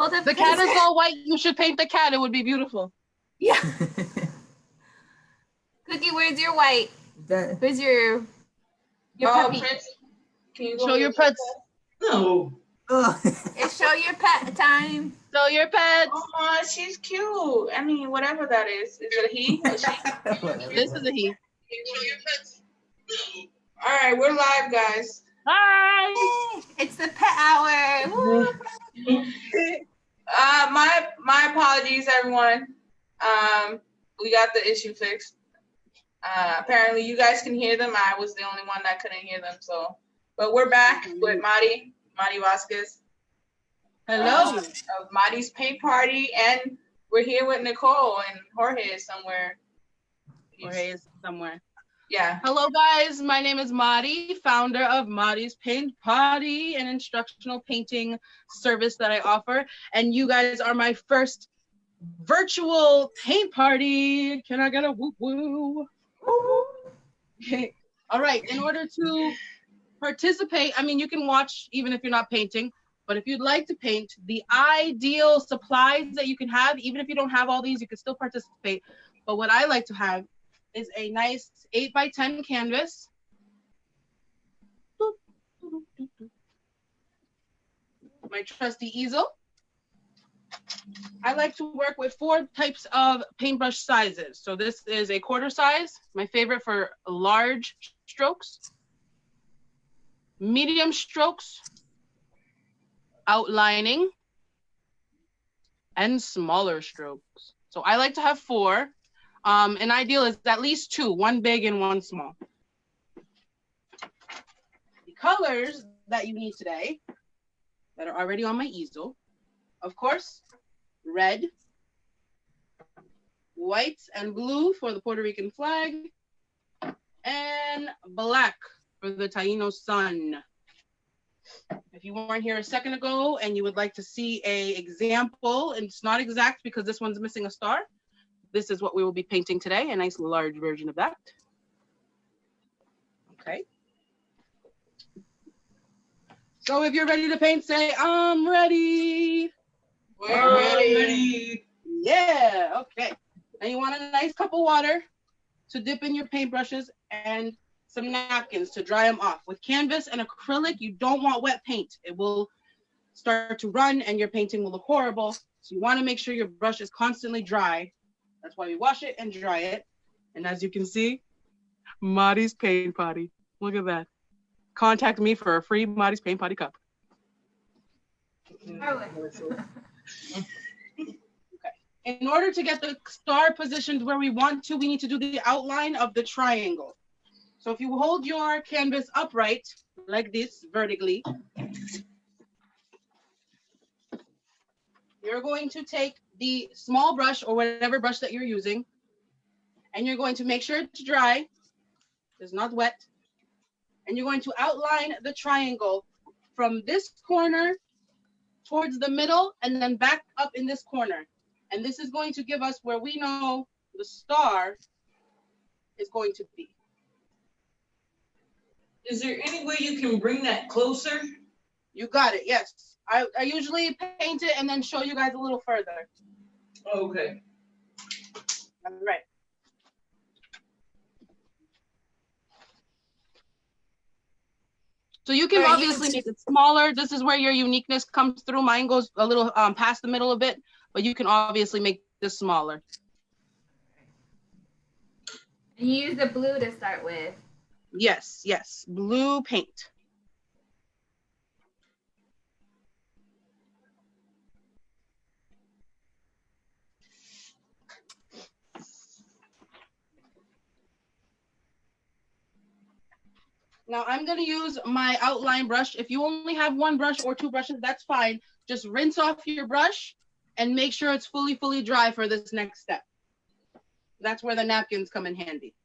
The cat is all white. You should paint the cat. It would be beautiful. Yeah. Cookie, where's your white? Where's your puppy? Prince, can you show your pets? No. It's show your pet time. Show your pets. Oh, she's cute. I mean, whatever that is. Is it a he or she? This is a he. Show your pets. All right, we're live, guys. Hi. It's the pet hour. Woo. My apologies, everyone. We got the issue fixed. Apparently, you guys can hear them. I was the only one that couldn't hear them. So, but we're back with Mari Vazquez. Hello. Of Mari's Paint Party, and we're here with Nicole, and Jorge is somewhere. Yeah. Hello, guys. My name is Mari, founder of Mari's Paint Party, an instructional painting service that I offer. And you guys are my first virtual paint party. Can I get a woo woo? Okay. All right. In order to participate, I mean, you can watch even if you're not painting, but if you'd like to paint, the ideal supplies that you can have, even if you don't have all these, you can still participate. But what I like to have is a nice 8x10 canvas. My trusty easel. I like to work with 4 types of paintbrush sizes. So this is a quarter size, my favorite for large strokes, medium strokes, outlining, and smaller strokes. So I like to have 4. An ideal is at least 2, 1 big and 1 small. The colors that you need today that are already on my easel, of course, red, white and blue for the Puerto Rican flag, and black for the Taino sun. If you weren't here a second ago and you would like to see an example, and it's not exact because this one's missing a star, this is what we will be painting today, a nice large version of that. Okay. So if you're ready to paint, say, I'm ready. We're ready. Yeah, okay. And you want a nice cup of water to dip in your paintbrushes and some napkins to dry them off. With canvas and acrylic, you don't want wet paint. It will start to run and your painting will look horrible. So you want to make sure your brush is constantly dry. That's why we wash it and dry it. And as you can see, Mari's Paint Party. Look at that. Contact me for a free Mari's Paint Party cup. Okay. In order to get the star positioned where we want to, we need to do the outline of the triangle. So if you hold your canvas upright like this, vertically, you're going to take the small brush or whatever brush that you're using, and you're going to make sure it's dry, it's not wet, and you're going to outline the triangle from this corner towards the middle and then back up in this corner. And this is going to give us where we know the star is going to be. Is there any way you can bring that closer? You got it, yes. I usually paint it and then show you guys a little further. Okay. All right. So you can obviously make it smaller. This is where your uniqueness comes through. Mine goes a little past the middle a bit, but you can obviously make this smaller. And you use the blue to start with. Yes, yes, blue paint. Now I'm gonna use my outline brush. If you only have 1 brush or 2 brushes, that's fine. Just rinse off your brush and make sure it's fully dry for this next step. That's where the napkins come in handy.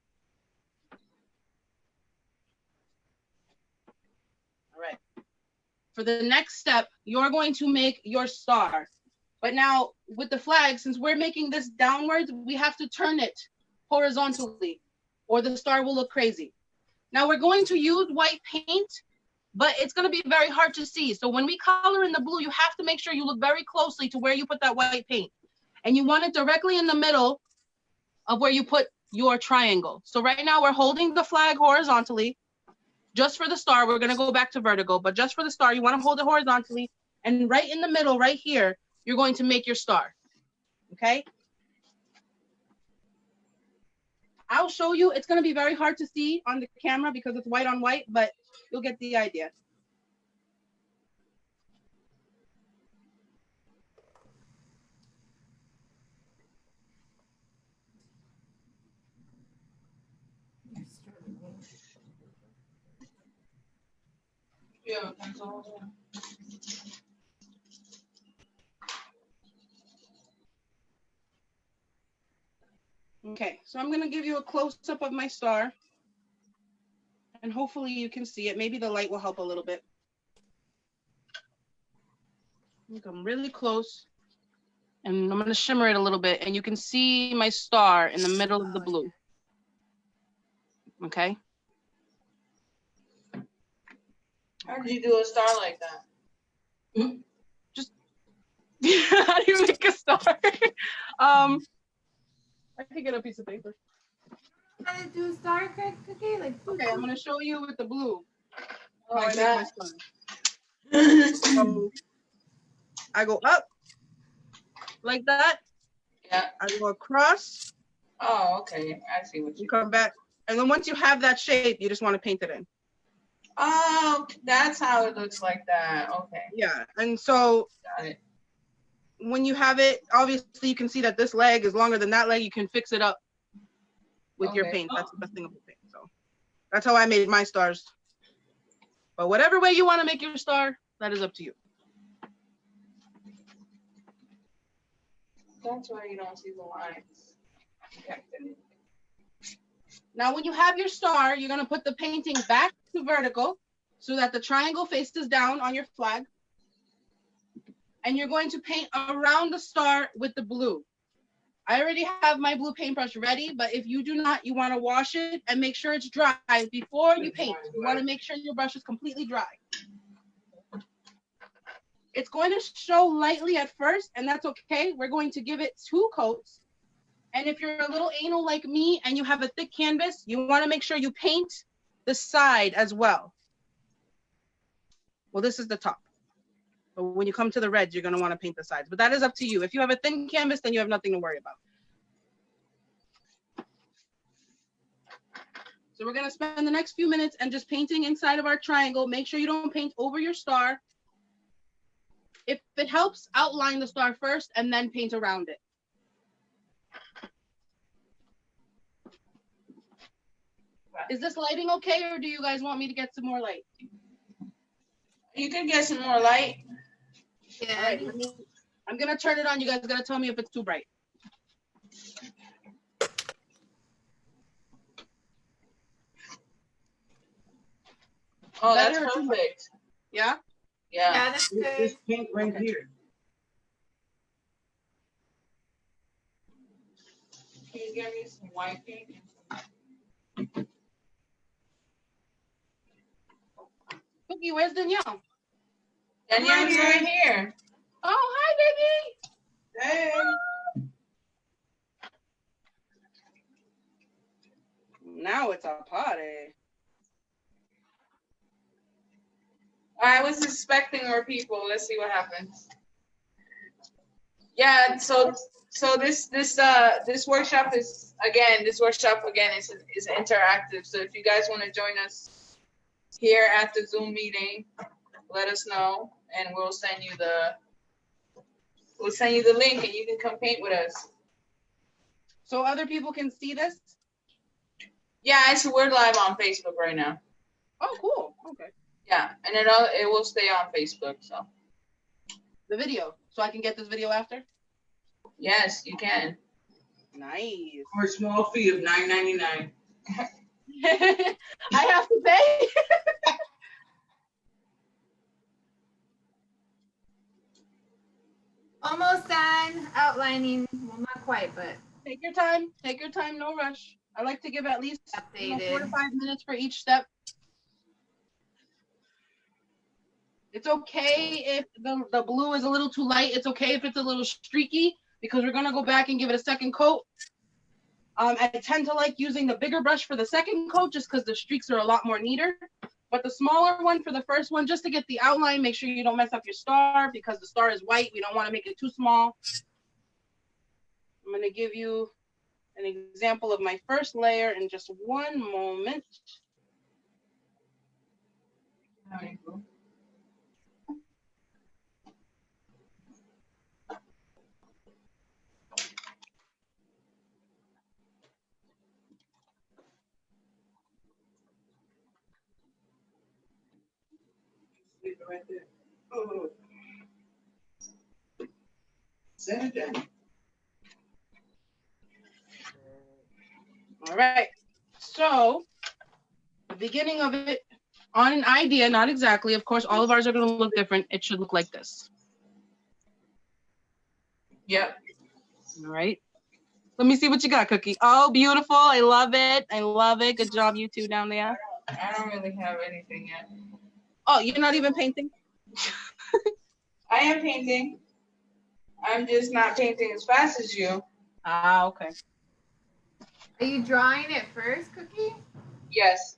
All right. For the next step, you're going to make your star. But now with the flag, since we're making this downwards, we have to turn it horizontally or the star will look crazy. Now we're going to use white paint, but it's going to be very hard to see. So when we color in the blue, you have to make sure you look very closely to where you put that white paint. And you want it directly in the middle of where you put your triangle. So right now we're holding the flag horizontally. Just for the star, we're going to go back to vertical, but just for the star, you want to hold it horizontally. And right in the middle, right here, you're going to make your star. Okay? I'll show you. It's going to be very hard to see on the camera because it's white on white, but you'll get the idea. Yeah. Okay, so I'm going to give you a close-up of my star. And hopefully you can see it. Maybe the light will help a little bit. Come really close. And I'm going to shimmer it a little bit. And you can see my star in the middle of the blue. Okay? How did you do a star like that? Just, how do you make a star? I can get a piece of paper. How to do a star cookie? Like, okay, I'm going to show you with the blue. Oh, How I like make my that. star. So I go up like that. Yeah. I go across. Oh, okay. I see what You you come back. And then once you have that shape, you just want to paint it in. Oh, that's how it looks like that. Okay. Yeah. And so Got it. when you have it, obviously you can see that this leg is longer than that leg. You can fix it up with your paint. That's the best thing about paint. So that's how I made my stars. But whatever way you want to make your star, that is up to you. That's why you don't see the lines. Okay. Now, when you have your star, you're going to put the painting back to vertical so that the triangle faces down on your flag. And you're going to paint around the star with the blue. I already have my blue paintbrush ready, but if you do not, you want to wash it and make sure it's dry before you paint. You want to make sure your brush is completely dry. It's going to show lightly at first, and that's okay. We're going to give it 2 coats. And if you're a little anal like me and you have a thick canvas, you want to make sure you paint the side as well. Well, this is the top. But when you come to the reds, you're going to want to paint the sides. But that is up to you. If you have a thin canvas, then you have nothing to worry about. So we're going to spend the next few minutes and just painting inside of our triangle. Make sure you don't paint over your star. If it helps, outline the star first and then paint around it. Is this lighting okay, or do you guys want me to get some more light? You can get some more light. yeah. All right, I'm going to turn it on. You guys got to tell me if it's too bright. Oh, that's Better or too much? perfect. Yeah? Yeah. Yeah, that's good. This paint right here. Can you give me some white paint? Cookie, where's Danielle? Danielle's right here. Oh, hi, baby. Hey. Now it's a party. I was expecting more people. Let's see what happens. Yeah, so this workshop is interactive. So if you guys want to join us here at the Zoom meeting, let us know and we'll send you the link and you can come paint with us. So other people can see this? Yeah, we're live on Facebook right now. Oh, cool. Okay. Yeah, and it will stay on Facebook. So The video. So I can get this video after? yes, you can. Nice. For a small fee of $9.99. I have to pay? Almost done outlining. Well, not quite, but Take your time. Take your time. No rush. I like to give at least 4 to updated. 5 minutes for each step. It's okay if the blue is a little too light. It's okay if it's a little streaky because we're gonna go back and give it a second coat. I tend to like using the bigger brush for the second coat just because the streaks are a lot more neater. But the smaller one for the first one, just to get the outline, make sure you don't mess up your star because the star is white. We don't want to make it too small. I'm going to give you an example of my first layer in just one moment. Right there. Oh. Set it down. All right. So the beginning of it, on an idea, not exactly. Of course, all of ours are going to look different. It should look like this. Yep. All right. Let me see what you got, Cookie. Oh, beautiful. I love it. I love it. Good job, you two down there. I don't really have anything yet. Oh, you're not even painting? I am painting. I'm just not painting as fast as you. Ah, okay. Are you drawing it first, Cookie? Yes.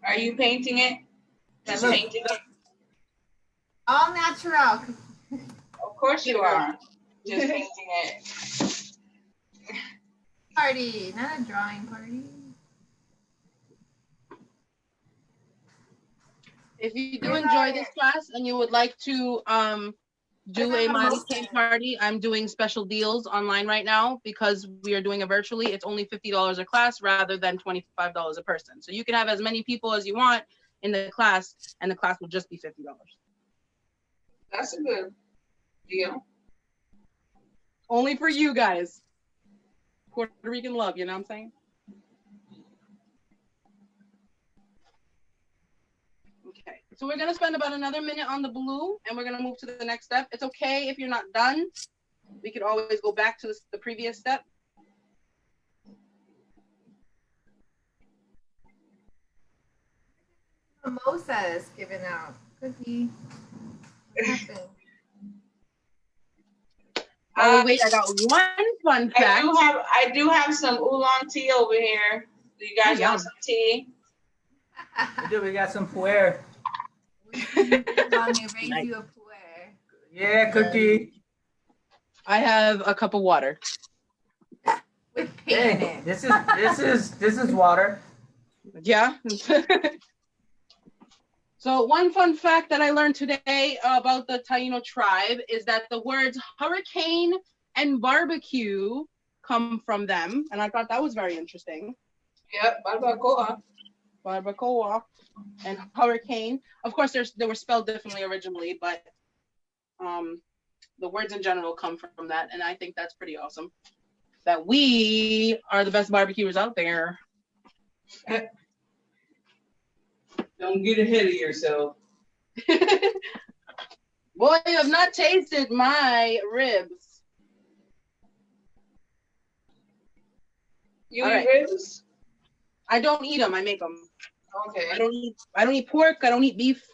Are you painting it? Just painting it? All natural. Of course you are. Just painting it. Party, not a drawing party. If you do enjoy this class and you would like to do a Madi's Paint Party, I'm doing special deals online right now because we are doing it virtually. It's only $50 a class rather than $25 a person. So you can have as many people as you want in the class and the class will just be $50. That's a good deal. Only for you guys. Puerto Rican love, you know what I'm saying? Okay, so we're gonna spend about another minute on the blue and we're gonna move to the next step. It's okay if you're not done. We could always go back to the previous step. Mimosas given out. Cookie. What happened? Oh wait, I got one fun fact. I do have some oolong tea over here. Do you guys want some tea? We do. We got some puer. Yeah, Cookie. I have a cup of water. With paint in Hey, it. this is water. Yeah. So one fun fact that I learned today about the Taino tribe is that the words hurricane and barbecue come from them. And I thought that was very interesting. Yep, barbacoa. Barbacoa and hurricane. Of course, they were spelled differently originally, but the words in general come from that. And I think that's pretty awesome. That we are the best barbecuers out there. Don't get ahead of yourself. Boy, you have not tasted my ribs. You All eat right. ribs? I don't eat them. I make them. Okay. I don't eat pork. I don't eat beef.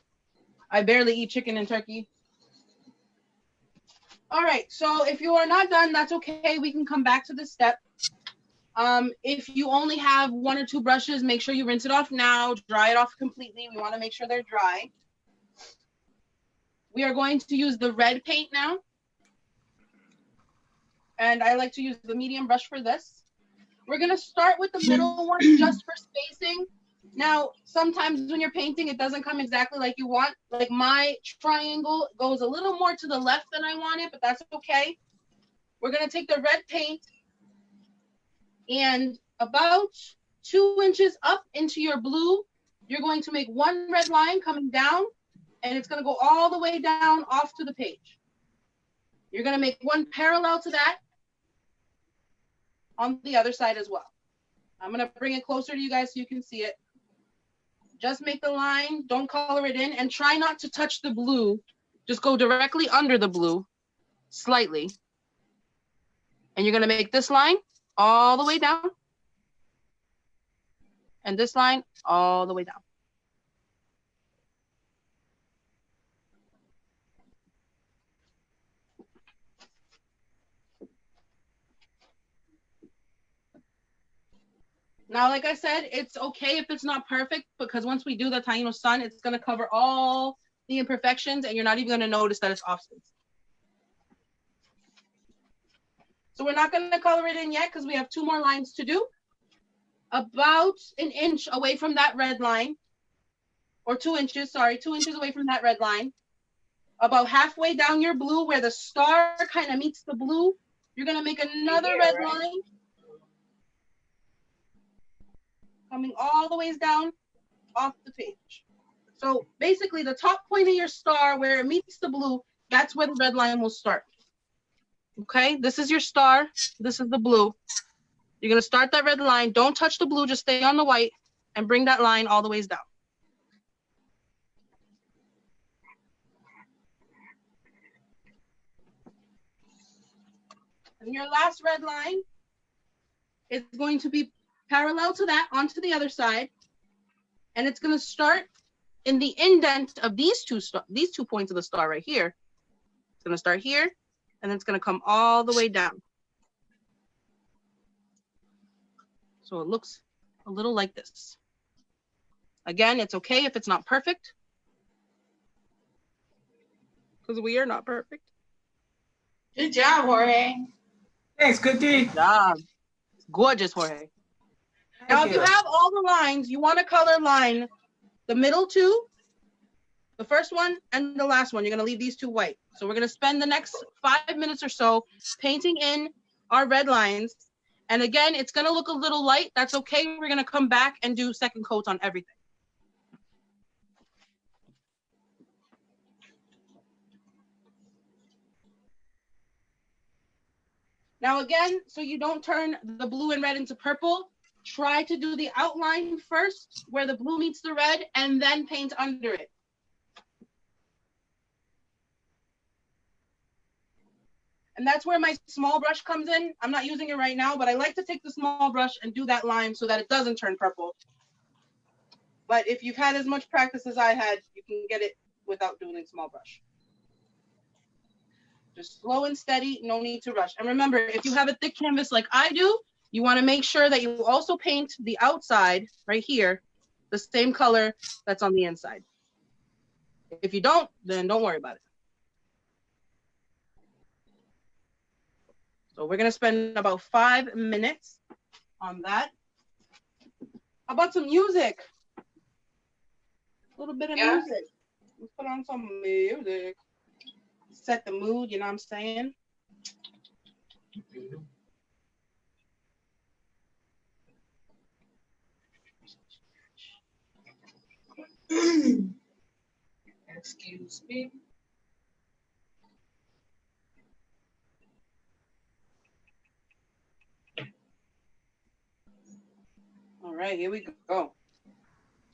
I barely eat chicken and turkey. All right. So if you are not done, that's okay. We can come back to this step. If you only have one or two brushes, make sure you rinse it off now, dry it off completely. We want to make sure they're dry. We are going to use the red paint now. And I like to use the medium brush for this. We're going to start with the middle one just for spacing. Now, sometimes when you're painting, it doesn't come exactly like you want. Like my triangle goes a little more to the left than I want it, but that's okay. We're going to take the red paint and about 2 inches up into your blue, you're going to make one red line coming down, and it's going to go all the way down off to the page. You're going to make one parallel to that on the other side as well. I'm going to bring it closer to you guys so you can see it. Just make the line, don't color it in, and try not to touch the blue. Just go directly under the blue, slightly. And you're going to make this line all the way down. And this line all the way down. Now, like I said, it's okay if it's not perfect, because once we do the Taino sun, it's going to cover all the imperfections and you're not even going to notice that it's off center. So we're not going to color it in yet because we have 2 more lines to do. About an inch away from that red line, or 2 inches, sorry, 2 inches away from that red line, about halfway down your blue where the star kind of meets the blue, you're going to make another red line coming all the ways down off the page. So basically the top point of your star where it meets the blue, that's where the red line will start. Okay, this is your star, this is the blue. You're gonna start that red line, don't touch the blue, just stay on the white and bring that line all the ways down. And your last red line is going to be parallel to that onto the other side. And it's going to start in the indent of these two points of the star right here. It's going to start here, and then it's going to come all the way down. So it looks a little like this. Again, it's okay if it's not perfect, because we are not perfect. Good job, Jorge. Thanks, Cookie. Good job. Gorgeous, Jorge. Now, if you have all the lines, you want to color line the middle 2, the first one, and the last one. You're going to leave these 2 white. So we're going to spend the next 5 minutes or so painting in our red lines. And again, it's going to look a little light. That's okay. We're going to come back and do second coats on everything. Now again, so you don't turn the blue and red into purple, try to do the outline first where the blue meets the red and then paint under it. And that's where my small brush comes in. I'm not using it right now, but I like to take the small brush and do that line so that it doesn't turn purple. But if you've had as much practice as I had, you can get it without doing a small brush. Just slow and steady, no need to rush. And remember, if you have a thick canvas like I do, you want to make sure that you also paint the outside right here the same color that's on the inside. If you don't, then don't worry about it. So we're going to spend about 5 minutes on that. How about some music? A little bit of music. Let's put on some music. Set the mood, you know what I'm saying? Excuse me. All right, here we go.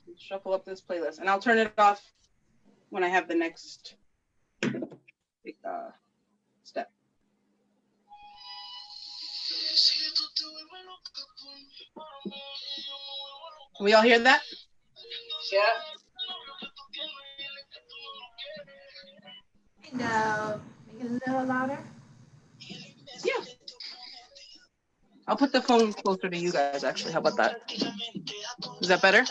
Let's shuffle up this playlist, and I'll turn it off when I have the next step. Can we all hear that? Yeah. And make it a little louder. Yeah. I'll put the phone closer to you guys, actually. How about that? Is that better?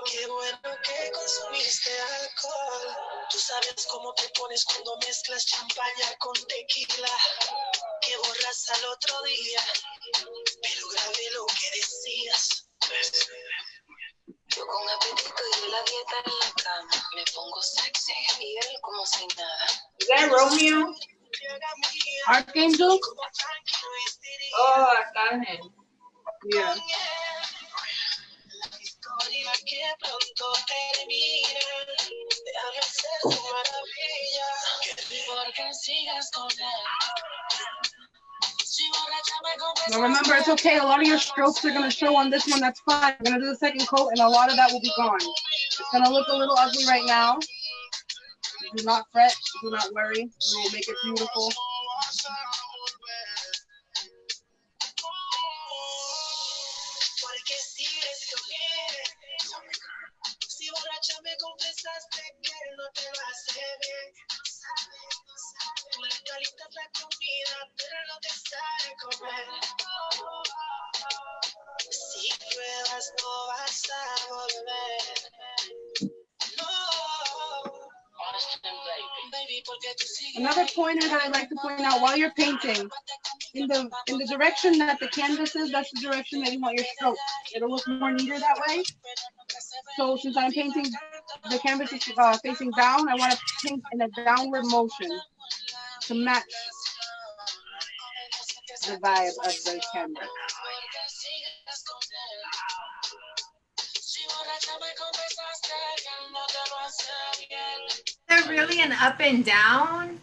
Qué bueno que consumiste alcohol. Tú sabes cómo te pones cuando mezclas champaña con tequila. Que borras al otro día, pero grabé lo que decías. Yo con apetito y la dieta en la cama. Me pongo sexy y él como si nada. Is that Romeo? Archangel? Oh, I got him. Yeah. Que pronto termina, déjame ser tu maravilla, porque sigas con él. Now remember, it's okay. A lot of your strokes are going to show on this one. That's fine. I'm going to do the second coat, and a lot of that will be gone. It's going to look a little ugly right now. Do not fret. Do not worry. We will make it beautiful. Si borracha me confesaste que no te lo hace bien. Tú le calientas la comida, pero no te sabe comer. Si pruebas no vas a volver. Another pointer that I like to point out while you're painting, in the direction that the canvas is, that's the direction that you want your stroke. It'll look more neater that way. So since I'm painting, the canvas is facing down, I want to paint in a downward motion to match the vibe of the canvas. Is there really an up and down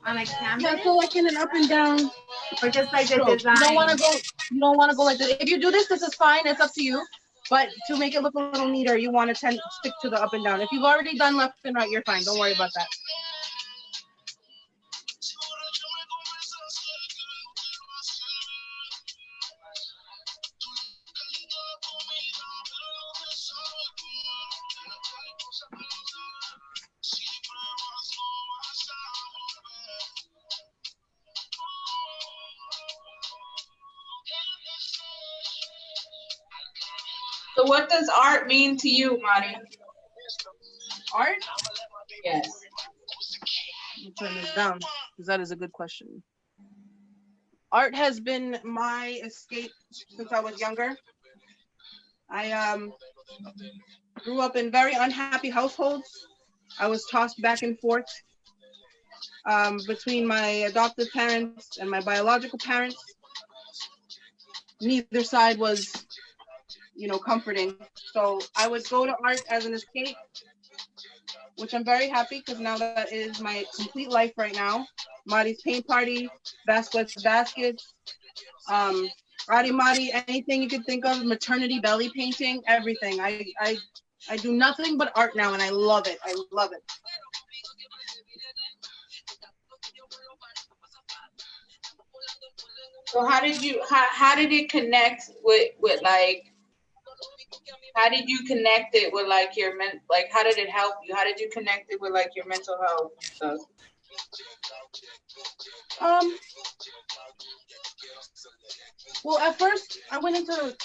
on a canvas? Yeah, so like in an up and down, or just like stroke. a design? You don't want to go like this. If you do this, this is fine. It's up to you. But to make it look a little neater, you want to stick to the up and down. If you've already done left and right, you're fine. Don't worry about that. So what does art mean to you, Mari? Art? Yes. I'll turn this down because that is a good question. Art has been my escape since I was younger. I grew up in very unhappy households. I was tossed back and forth between my adoptive parents and my biological parents. Neither side was, comforting. So I would go to art as an escape, which I'm very happy because now that is my complete life right now. Mari's Paint Party, Vazquez, Mari, anything you could think of, maternity belly painting, everything. I do nothing but art now and I love it. I love it. So how did it connect with like, how did you connect it with like your how did it help you? How did you connect it with like your mental health stuff? Well, at first I went into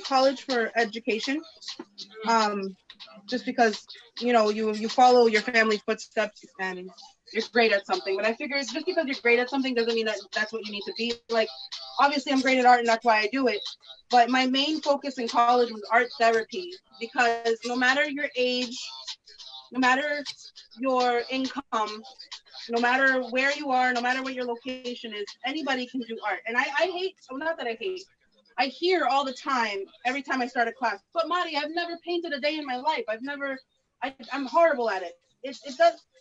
college for education. Just because, you follow your family's footsteps and you're great at something. But I figured just because you're great at something doesn't mean that that's what you need to be. Like, obviously I'm great at art and that's why I do it. But my main focus in college was art therapy, because no matter your age, no matter your income, no matter where you are, no matter what your location is, anybody can do art. And I hear all the time, every time I start a class, but Mari, I've never painted a day in my life. I'm horrible at it.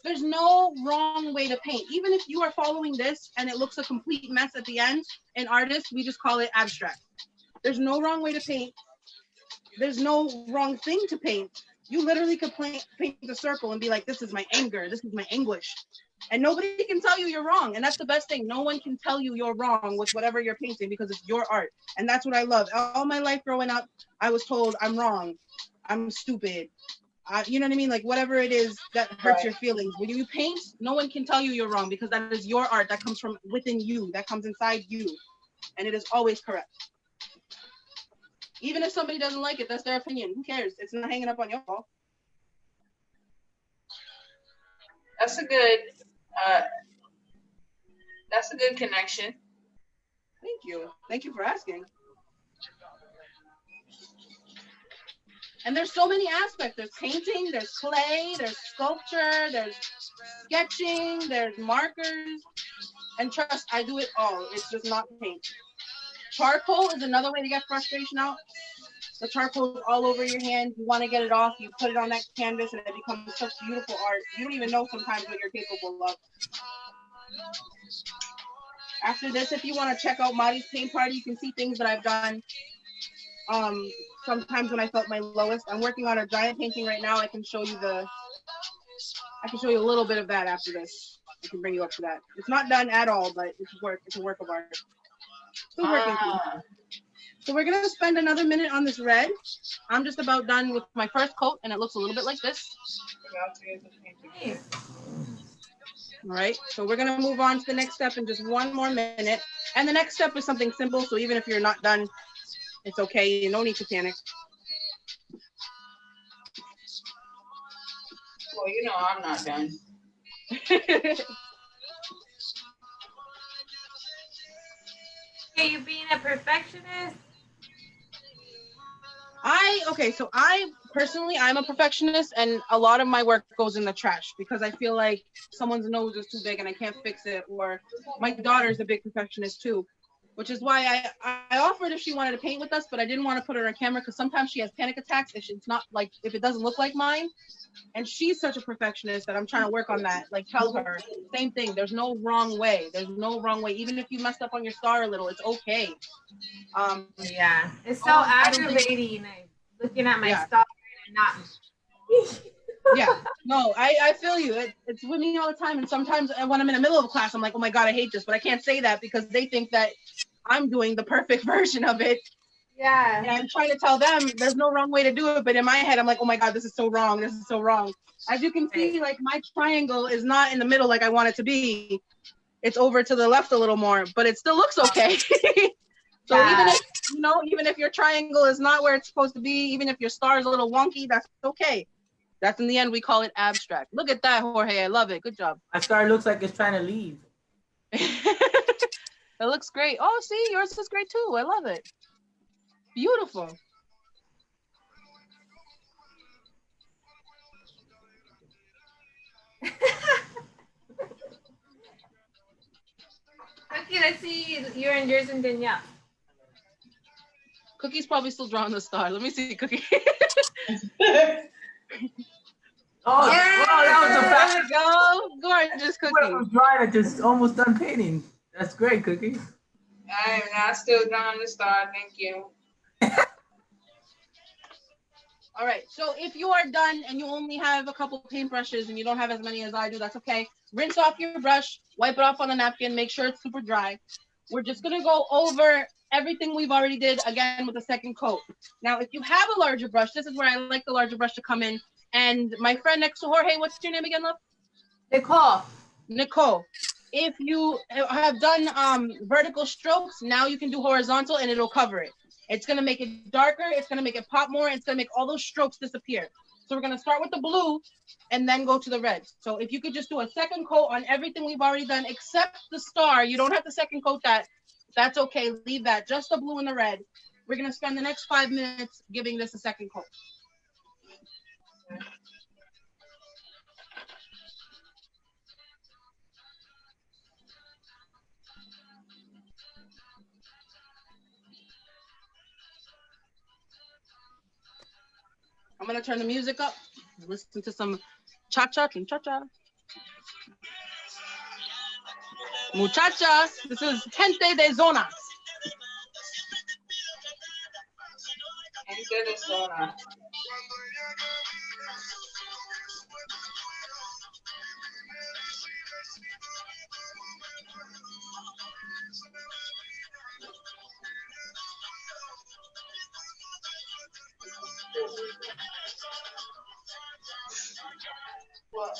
There's no wrong way to paint. Even if you are following this and it looks a complete mess at the end, in artists, we just call it abstract. There's no wrong way to paint. There's no wrong thing to paint. You literally could paint a circle and be like, this is my anger, this is my anguish. And nobody can tell you you're wrong. And that's the best thing. No one can tell you you're wrong with whatever you're painting because it's your art. And that's what I love. All my life growing up, I was told I'm wrong, I'm stupid. You know what I mean? Like whatever it is that hurts your feelings. When you paint, no one can tell you you're wrong because that is your art that comes from within you, that comes inside you. And it is always correct. Even if somebody doesn't like it, that's their opinion. Who cares? It's not hanging up on your wall. That's a good connection. Thank you. Thank you for asking. And there's so many aspects. There's painting, there's clay, there's sculpture, there's sketching, there's markers. And trust, I do it all. It's just not paint. Charcoal is another way to get frustration out. The charcoal is all over your hand. You want to get it off. You put it on that canvas and it becomes such beautiful art. You don't even know sometimes what you're capable of. After this, if you want to check out Mari's Paint Party, you can see things that I've done sometimes when I felt my lowest. I'm working on a giant painting right now. I can show you a little bit of that after this. I can bring you up to that. It's not done at all, but it's a work of art. Still working. So we're gonna spend another minute on this red. I'm just about done with my first coat, and it looks a little bit like this. Nice. All right, so we're gonna move on to the next step in just one more minute. And the next step is something simple, so even if you're not done, it's okay. No need to panic. Well, you know I'm not done. Are you being a perfectionist? So I personally, I'm a perfectionist, and a lot of my work goes in the trash because I feel like someone's nose is too big and I can't fix it, or my daughter's a big perfectionist too, which is why I offered if she wanted to paint with us, but I didn't want to put her on camera because sometimes she has panic attacks if it's not like, if it doesn't look like mine. And she's such a perfectionist that I'm trying to work on that. Like, tell her, same thing. There's no wrong way. There's no wrong way. Even if you messed up on your star a little, it's okay. Yeah, it's so aggravating. Like, looking at my star and not. Yeah, no, I feel you. It's with me all the time. And sometimes when I'm in the middle of a class, I'm like, oh my God, I hate this. But I can't say that because they think that I'm doing the perfect version of it. Yeah. And I'm trying to tell them there's no wrong way to do it. But in my head, I'm like, oh my God, this is so wrong. This is so wrong. As you can see, like my triangle is not in the middle like I want it to be. It's over to the left a little more, but it still looks okay. So even if your triangle is not where it's supposed to be, even if your star is a little wonky, that's okay. That's in the end, we call it abstract. Look at that, Jorge. I love it. Good job. My star looks like it's trying to leave. It looks great. Oh, see, yours is great too. I love it. Beautiful. Okay, let's see you and yours and Danielle. Cookie's probably still drawing the star. Let me see, Cookie. Oh, Yeah. wow, that was a There fast. we go. Gorgeous, I'm Cookie. drawing it, just almost done painting. That's great, Cookie. I am not still drawing the star. Thank you. All right, so if you are done and you only have a couple paintbrushes and you don't have as many as I do, that's okay. Rinse off your brush, wipe it off on a napkin, make sure it's super dry. We're just gonna go over everything we've already did again with a second coat. Now, if you have a larger brush, this is where I like the larger brush to come in. And my friend next to Jorge, what's your name again, love? Nicole. If you have done vertical strokes, now you can do horizontal and it'll cover it. It's gonna make it darker, it's gonna make it pop more, and it's gonna make all those strokes disappear. So we're gonna start with the blue and then go to the red. So if you could just do a second coat on everything we've already done, except the star, you don't have to second coat that. That's okay, leave that, just the blue and the red. We're gonna spend the next 5 minutes giving this a second coat. I'm gonna turn the music up, listen to some cha-cha, cha-cha. Muchachas, this is Gente de Zona. Gente de Zona. What?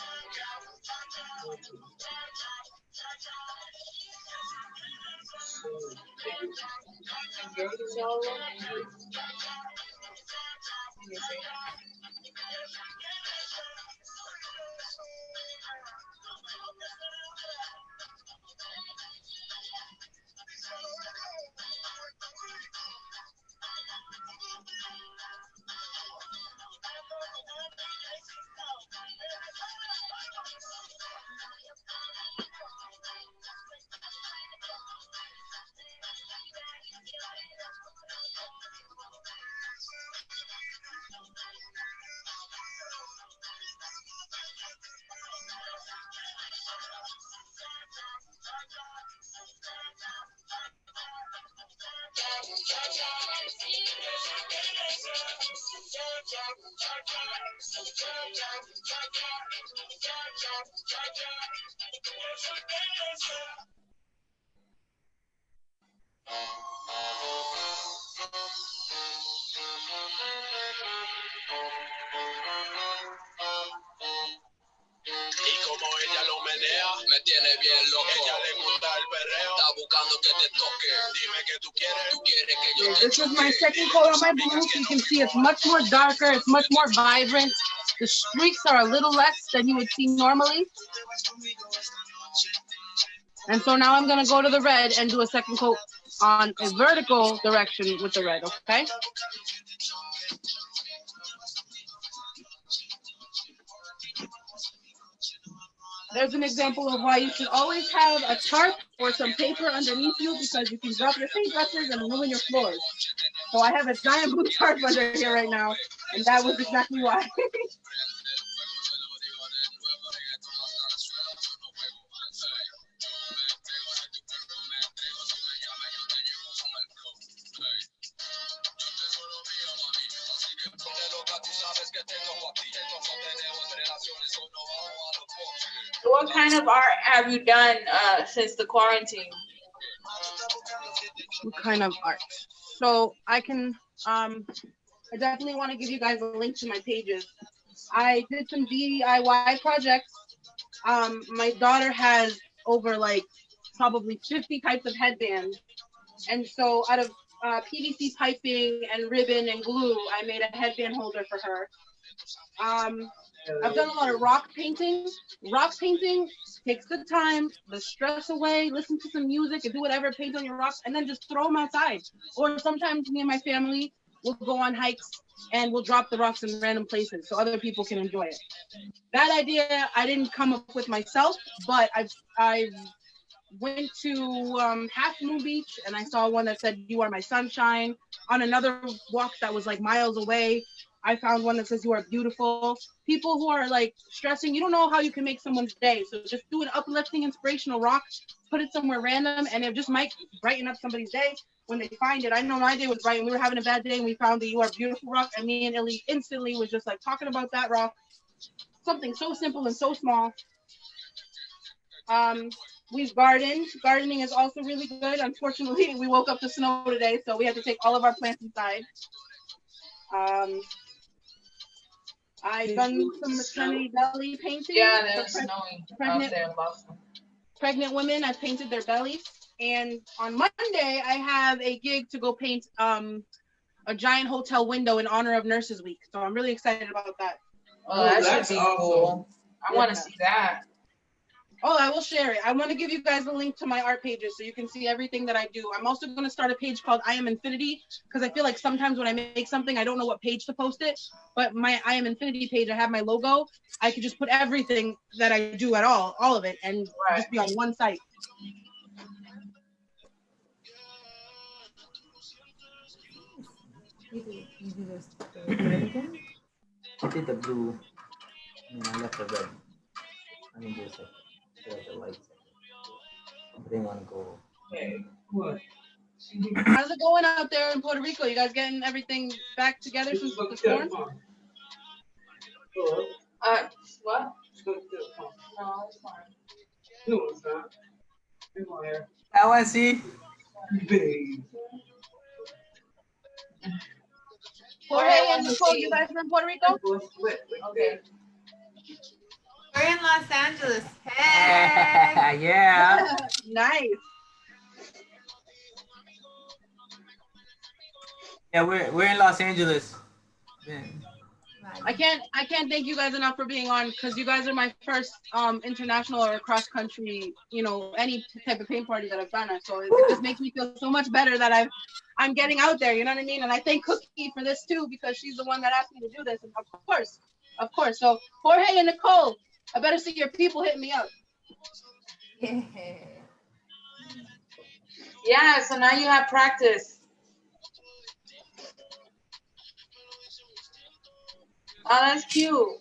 Y como ella lo menea, me tiene bien loco. Ella le gusta el perreo, está buscando que te toque. Dime que tú quieres que yo te This is my second coat on my blue. So you can see it's much more darker. It's much more vibrant. The streaks are a little less than you would see normally. And so now I'm gonna go to the red and do a second coat on a vertical direction with the red, okay? There's an example of why you should always have a tarp or some paper underneath you because you can drop your paintbrushes and ruin your floors. So I have a giant blue tarp under here right now, and that was exactly why. So what kind of art have you done since the quarantine? What kind of art? So I can, I definitely want to give you guys a link to my pages. I did some DIY projects. My daughter has over like probably 50 types of headbands. And so out of PVC piping and ribbon and glue, I made a headband holder for her. I've done a lot of rock painting. Rock painting takes the time, the stress away, listen to some music and do whatever, paint on your rocks, and then just throw them outside. Or sometimes me and my family will go on hikes and we'll drop the rocks in random places so other people can enjoy it. That idea I didn't come up with myself, but I went to Half Moon Beach and I saw one that said, "You are my sunshine." On another walk that was like miles away, I found one that says, "You are beautiful." People who are like stressing, you don't know how you can make someone's day. So just do an uplifting, inspirational rock, put it somewhere random, and it just might brighten up somebody's day when they find it. I know my day was bright and we were having a bad day and we found the "You Are Beautiful" rock, and me and Illy instantly was just like talking about that rock. Something so simple and so small. We've gardened. Gardening is also really good. Unfortunately, we woke up to snow today, so we had to take all of our plants inside. I've done some maternity belly painting. Yeah, it's snowing out there in Boston. Pregnant women, I've painted their bellies. And on Monday, I have a gig to go paint a giant hotel window in honor of Nurses Week. So I'm really excited about that. Oh, that should be cool. I want to see that. Oh, I will share it. I want to give you guys a link to my art pages so you can see everything that I do. I'm also going to start a page called I Am Infinity because I feel like sometimes when I make something, I don't know what page to post it. But my I Am Infinity page, I have my logo. I could just put everything that I do at all of it, and just be on one site. You do this the red again? I did the blue, and I left the red. I mean, just like the lights. I didn't want to go. Hey, what? How's it going out there in Puerto Rico? You guys getting everything back together since the storm? What? No, it's fine. No, it's not. Come on here. I want to see. Babe. Jorge and Nicole, you guys from Puerto Rico? Okay. We're in Los Angeles. Hey. Yeah. Nice. Yeah, we're in Los Angeles. Man. I can't thank you guys enough for being on because you guys are my first international or cross country, any type of paint party that I've done. So it just makes me feel so much better that I'm getting out there, you know what I mean? And I thank Cookie for this too because she's the one that asked me to do this. And of course. So Jorge and Nicole, I better see your people hitting me up. Yeah, so now you have practice. Oh, that's cute.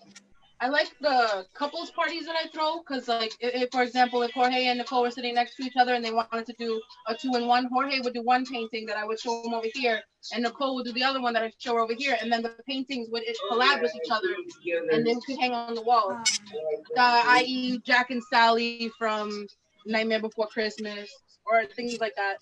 I like the couples parties that I throw because, like, if, for example, if Jorge and Nicole were sitting next to each other and they wanted to do a 2-in-1, Jorge would do one painting that I would show him over here, and Nicole would do the other one that I'd show her over here, and then the paintings would collab with each other, and then could hang on the wall. I.e., Jack and Sally from Nightmare Before Christmas, or things like that.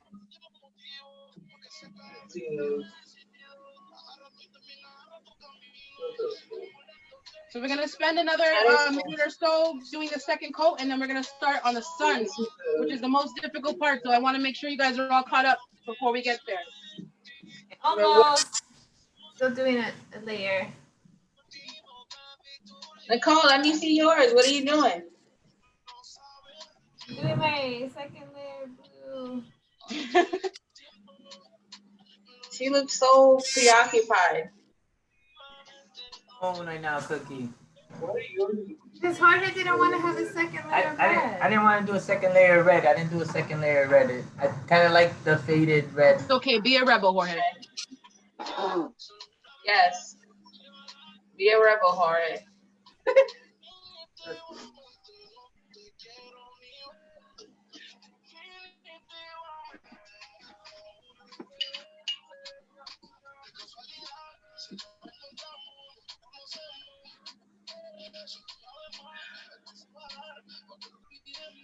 So we're gonna spend another minute or so doing the second coat, and then we're gonna start on the sun, which is the most difficult part. So I want to make sure you guys are all caught up before we get there. Almost. Still doing a layer. Nicole, let me see yours. What are you doing? Doing my second layer blue. She looks so preoccupied. Oh, right now, Cookie. Because Jorge didn't want to have a second layer of red. I didn't want to do a second layer of red. I didn't do a second layer of red. I kind of like the faded red. It's okay. Be a rebel, Jorge. Yes. Be a rebel, Jorge.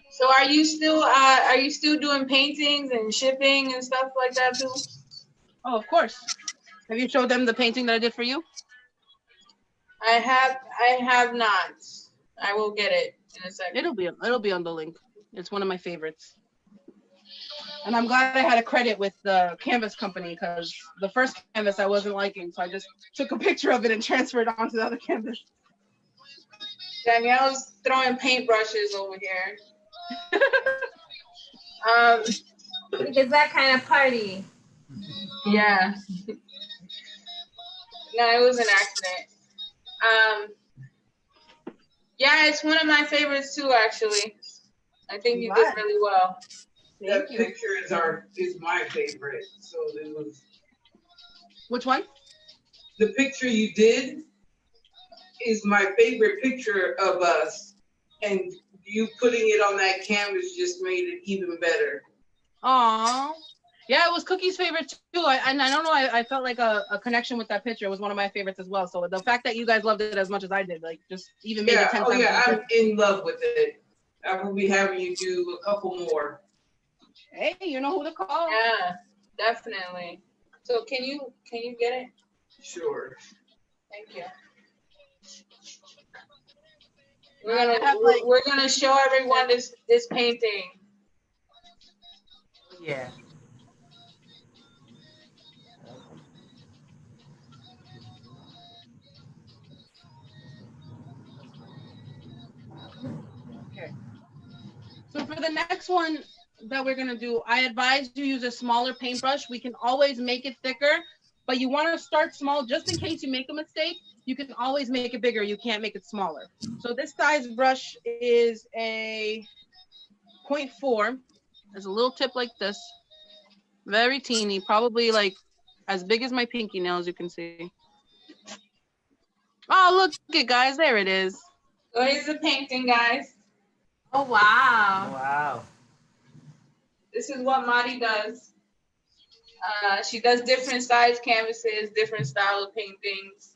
So are you still doing paintings and shipping and stuff like that too? Oh, of course. Have you showed them the painting that I did for you? I have not. I will get it in a second. It'll be on the link. It's one of my favorites. And I'm glad I had a credit with the canvas company because the first canvas I wasn't liking, so I just took a picture of it and transferred it onto the other canvas. Danielle's throwing paintbrushes over here. It's that kind of party. Yeah. No, it was an accident. Yeah, it's one of my favorites too, actually. I think you did really well. That picture is my favorite. So it was. Which one? The picture you did is my favorite picture of us, and you putting it on that canvas just made it even better. Aww. Yeah, it was Cookie's favorite too. I don't know. I felt like a connection with that picture. It was one of my favorites as well. So the fact that you guys loved it as much as I did, like, just even made it 10 times. Yeah, I'm in love with it. I will be having you do a couple more. Hey, you know who to call. Yeah, definitely. So can you get it? Sure. Thank you. We're gonna show everyone this painting. Yeah. Okay. So for the next one that we're gonna do, I advise you use a smaller paintbrush. We can always make it thicker, but you want to start small just in case you make a mistake. You can always make it bigger. You can't make it smaller. So this size brush is a 0.4. There's a little tip like this, very teeny, probably like as big as my pinky nail, as you can see. Oh, look it, guys, there it is. So here's the painting, guys. Oh, wow. Wow. This is what Mari does. She does different size canvases, different style of paintings.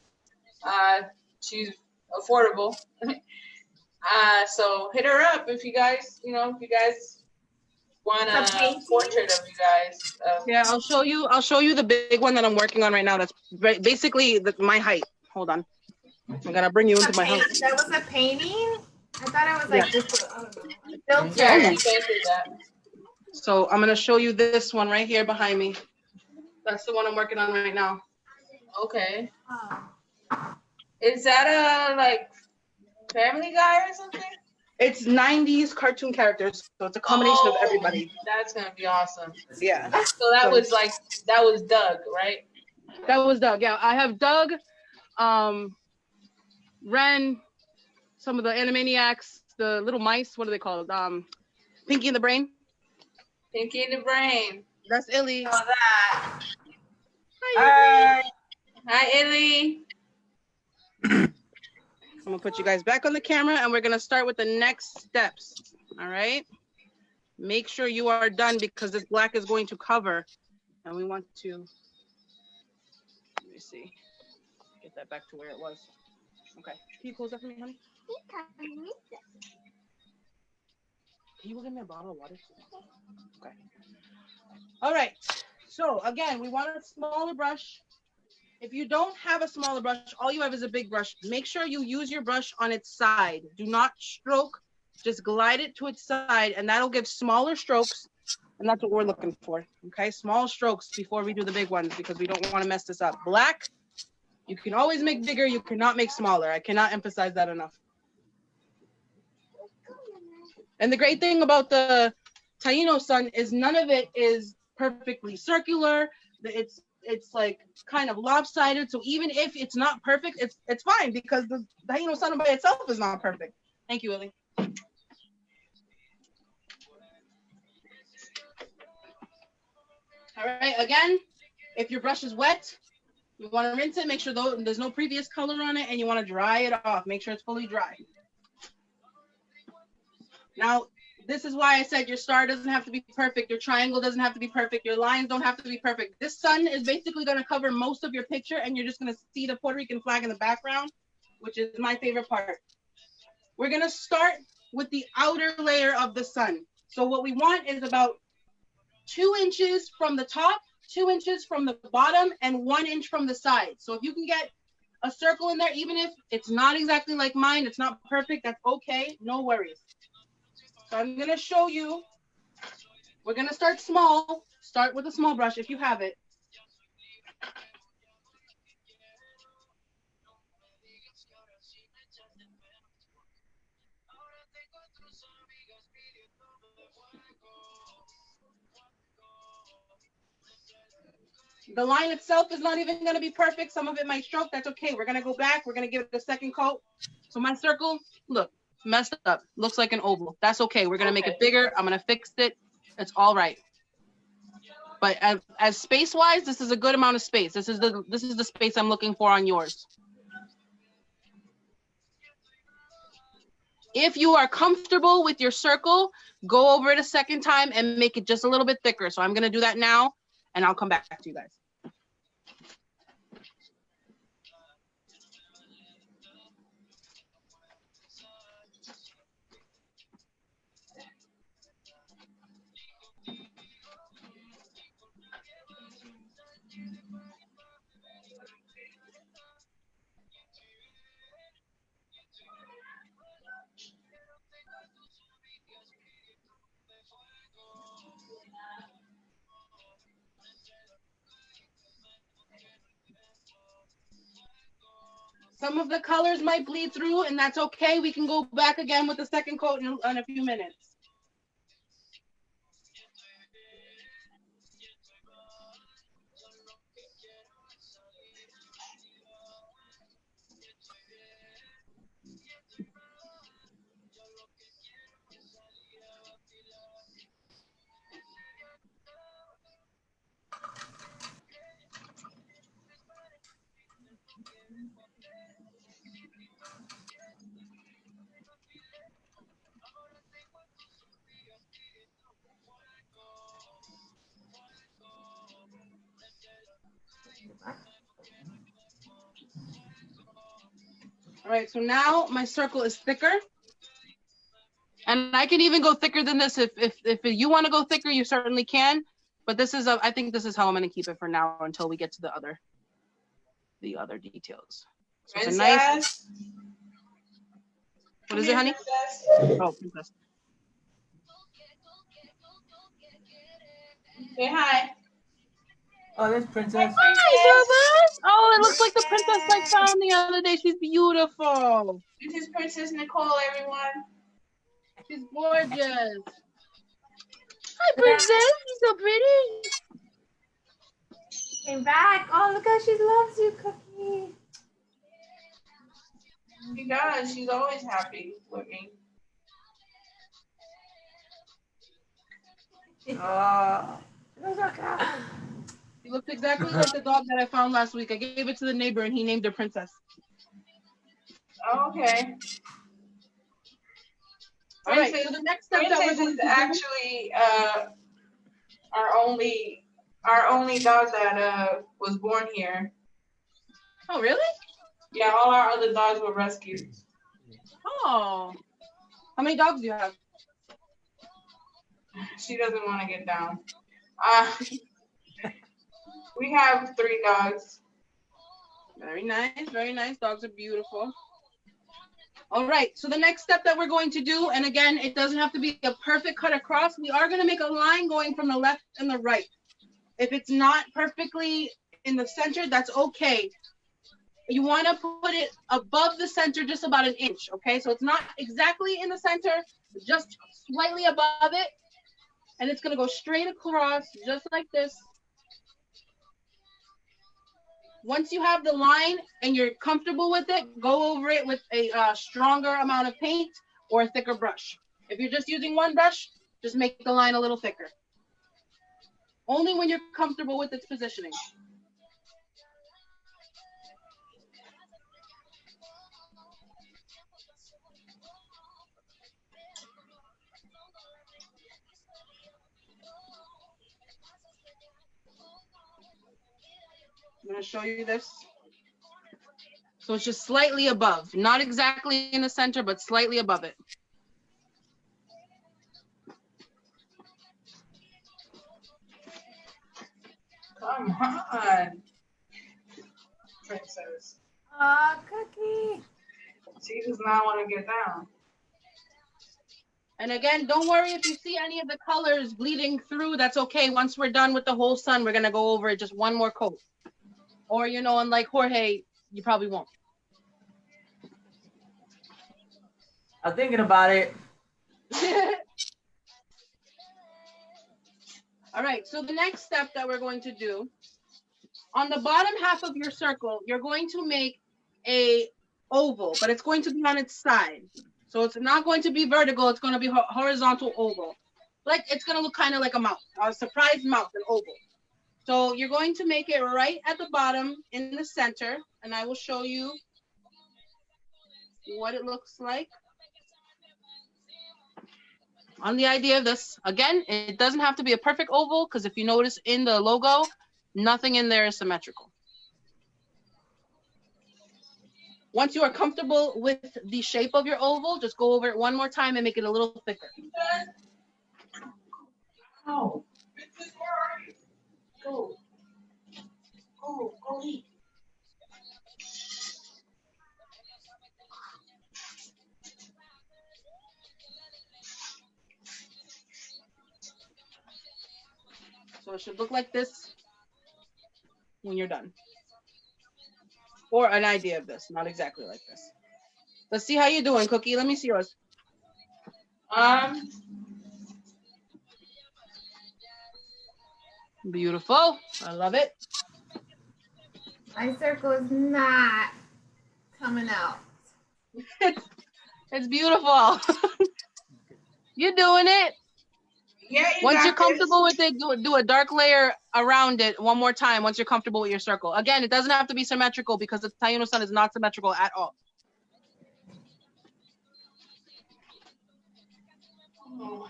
She's affordable. So hit her up if you guys want a portrait of you guys. Yeah, I'll show you the big one that I'm working on right now. That's basically my height. Hold on. I'm gonna bring you into my height. That was a painting? I thought it was like just I don't know. Filter. Yeah, he painted that. So I'm gonna show you this one right here behind me. That's the one I'm working on right now. Okay. Oh. Is that a like Family Guy or something? It's 90s cartoon characters, so it's a combination of everybody. That's gonna be awesome. Yeah. So that was Doug, right? That was Doug. Yeah, I have Doug, Ren, some of the Animaniacs, the little mice. What are they called? Pinky and the Brain. Pinky in the Brain. That's Illy. So that. Hi. Hi, Illy. I'm gonna put you guys back on the camera, and we're gonna start with the next steps. All right. Make sure you are done because this black is going to cover, and we want to. Let me see. Get that back to where it was. Okay. Can you close that for me, honey? Can you go get me a bottle of water? Okay. All right. So again, we want a smaller brush. If you don't have a smaller brush, all you have is a big brush. Make sure you use your brush on its side. Do not stroke, just glide it to its side, and that'll give smaller strokes, and that's what we're looking for, okay? Small strokes before we do the big ones because we don't want to mess this up. Black, you can always make bigger, you cannot make smaller. I cannot emphasize that enough. And the great thing about the Taino sun is none of it is perfectly circular. It's like kind of lopsided. So even if it's not perfect, it's fine because the Taino sun by itself is not perfect. Thank you, Willie. All right, again, if your brush is wet, you want to rinse it, make sure there's no previous color on it, and you want to dry it off. Make sure it's fully dry. Now, this is why I said your star doesn't have to be perfect, your triangle doesn't have to be perfect, your lines don't have to be perfect. This sun is basically going to cover most of your picture, and you're just going to see the Puerto Rican flag in the background, which is my favorite part. We're going to start with the outer layer of the sun. So what we want is about 2 inches from the top, 2 inches from the bottom, and 1 inch from the side. So if you can get a circle in there, even if it's not exactly like mine, it's not perfect, that's okay, no worries. So I'm gonna show you, we're gonna start small, start with a small brush if you have it. The line itself is not even gonna be perfect. Some of it might stroke, that's okay. We're gonna go back, we're gonna give it a second coat. So my circle, look, messed up, looks like an oval. That's okay, we're gonna make it bigger, I'm gonna fix it, it's all right. But as space-wise, this is a good amount of space. This is the space I'm looking for on yours. If you are comfortable with your circle, go over it a second time and make it just a little bit thicker. So I'm gonna do that now, and I'll come back to you guys. Some of the colors might bleed through, and that's okay. We can go back again with the second coat in a few minutes. All right, so now my circle is thicker. And I can even go thicker than this. If you want to go thicker, you certainly can. But this is, I think this is how I'm going to keep it for now until we get to the other details. So it's a nice, what is it, honey? Oh, princess. Say hi. Oh, there's Princess. Hi, Princess. Oh, it looks like the princess I found the other day. She's beautiful. This is Princess Nicole, everyone. She's gorgeous. Hi, Princess. You're so pretty. Came back. Oh, look how she loves you, Cookie. She does. She's always happy with me. Oh. She looks exactly like the dog that I found last week. I gave it to the neighbor, and he named her Princess. Oh, okay. All right, so the next step that we're going to do actually our only dog that was born here. Oh, really? Yeah, all our other dogs were rescued. Oh. How many dogs do you have? She doesn't want to get down. We have 3 dogs. Very nice, very nice. Dogs are beautiful. All right, so the next step that we're going to do, and again, it doesn't have to be a perfect cut across. We are going to make a line going from the left and the right. If it's not perfectly in the center, that's okay. You want to put it above the center, just about an inch, okay? So it's not exactly in the center, just slightly above it. And it's going to go straight across, just like this. Once you have the line and you're comfortable with it, go over it with a stronger amount of paint or a thicker brush. If you're just using one brush, just make the line a little thicker. Only when you're comfortable with its positioning. I'm going to show you this. So it's just slightly above, not exactly in the center, but slightly above it. Come on. Princess. Aw, Cookie. She does not want to get down. And again, don't worry if you see any of the colors bleeding through, that's okay. Once we're done with the whole sun, we're going to go over it just one more coat. Or, you know, unlike Jorge, you probably won't. I'm thinking about it. All right, so the next step that we're going to do, on the bottom half of your circle, you're going to make a oval, but it's going to be on its side. So it's not going to be vertical, it's going to be horizontal oval. Like, it's going to look kind of like a mouth, a surprise mouth, an oval. So you're going to make it right at the bottom in the center, and I will show you what it looks like. On the idea of this, again, it doesn't have to be a perfect oval, because if you notice in the logo, nothing in there is symmetrical. Once you are comfortable with the shape of your oval, just go over it one more time and make it a little thicker. Oh, where are you? Go. Go eat. So it should look like this when you're done. Or an idea of this, not exactly like this. Let's see how you're doing, Cookie. Let me see yours. Beautiful. I love it. My circle is not coming out. It's beautiful. You're doing it. Yeah, Once you're comfortable with it, do a dark layer around it one more time once you're comfortable with your circle. Again, it doesn't have to be symmetrical because the Taino sun is not symmetrical at all. Oh.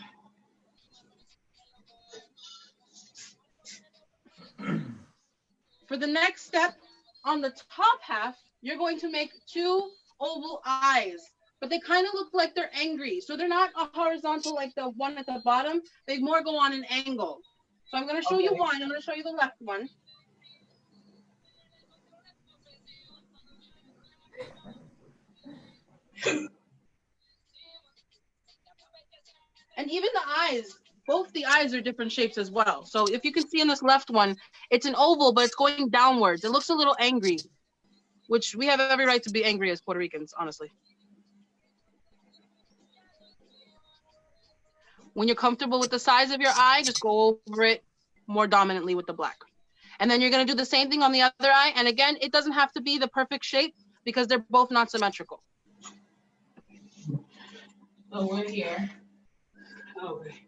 For the next step, on the top half, you're going to make 2 oval eyes, but they kind of look like they're angry. So they're not a horizontal like the one at the bottom. They more go on an angle. So I'm going to show you one. I'm going to show you the left one. And even the eyes, both the eyes are different shapes as well. So if you can see in this left one, it's an oval, but it's going downwards. It looks a little angry, which we have every right to be angry as Puerto Ricans, honestly. When you're comfortable with the size of your eye, just go over it more dominantly with the black. And then you're going to do the same thing on the other eye. And again, it doesn't have to be the perfect shape because they're both not symmetrical. Oh, we're here. Okay.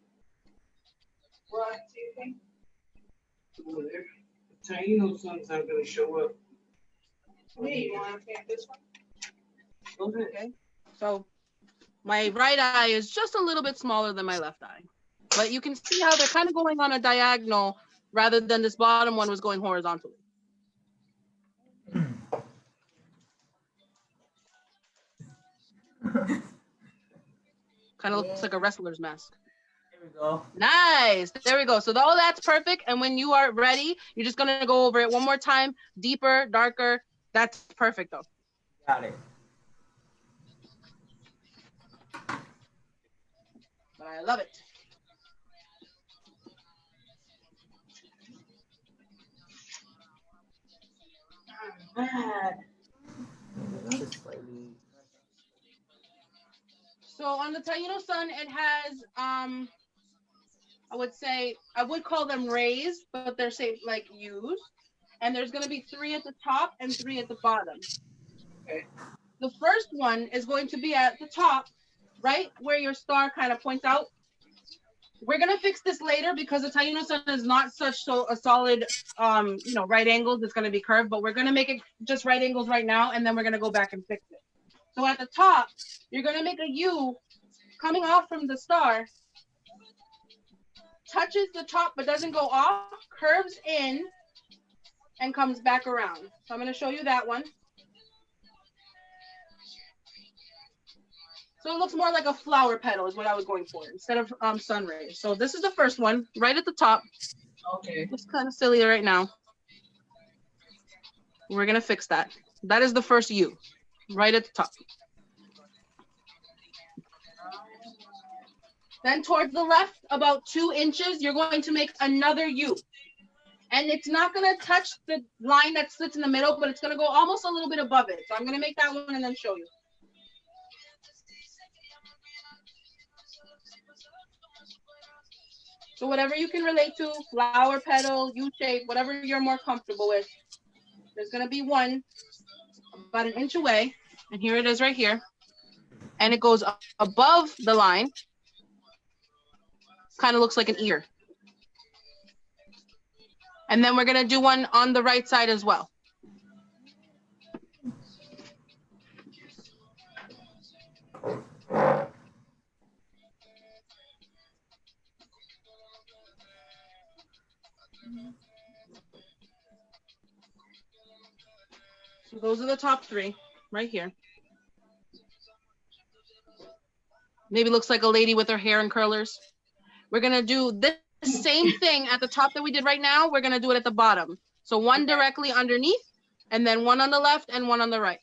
What do you think? Well, the Taino sun's not going to show up. Hey, you want to paint this one? Okay. So my right eye is just a little bit smaller than my left eye. But you can see how they're kind of going on a diagonal rather than this bottom one was going horizontally. Kind of looks like a wrestler's mask. go. Nice. There we go. So all that's perfect. And when you are ready, you're just going to go over it one more time. Deeper, darker. That's perfect though. Got it. But I love it. So on the Taino Sun, it has I would call them rays, but they're shaped like U's. And there's going to be 3 at the top and 3 at the bottom. Okay. The first one is going to be at the top, right where your star kind of points out. We're going to fix this later because the Taino Sun is not a solid, right angles. It's going to be curved, but we're going to make it just right angles right now, and then we're going to go back and fix it. So at the top, you're going to make a U coming off from the star, touches the top but doesn't go off, curves in, and comes back around. So I'm going to show you that one. So it looks more like a flower petal is what I was going for instead of sun rays. So this is the first one right at the top. Okay. It's kind of silly right now. We're going to fix that. That is the first U right at the top. Then towards the left, about 2 inches, you're going to make another U. And it's not going to touch the line that sits in the middle, but it's going to go almost a little bit above it. So I'm going to make that one and then show you. So whatever you can relate to, flower petal, U-shape, whatever you're more comfortable with. There's going to be one about 1 inch away. And here it is right here. And it goes above the line. Kind of looks like an ear. And then we're going to do one on the right side as well. So those are the top 3 right here. Maybe looks like a lady with her hair in curlers. We're going to do this same thing at the top that we did right now. We're going to do it at the bottom. So one directly underneath, and then one on the left and one on the right.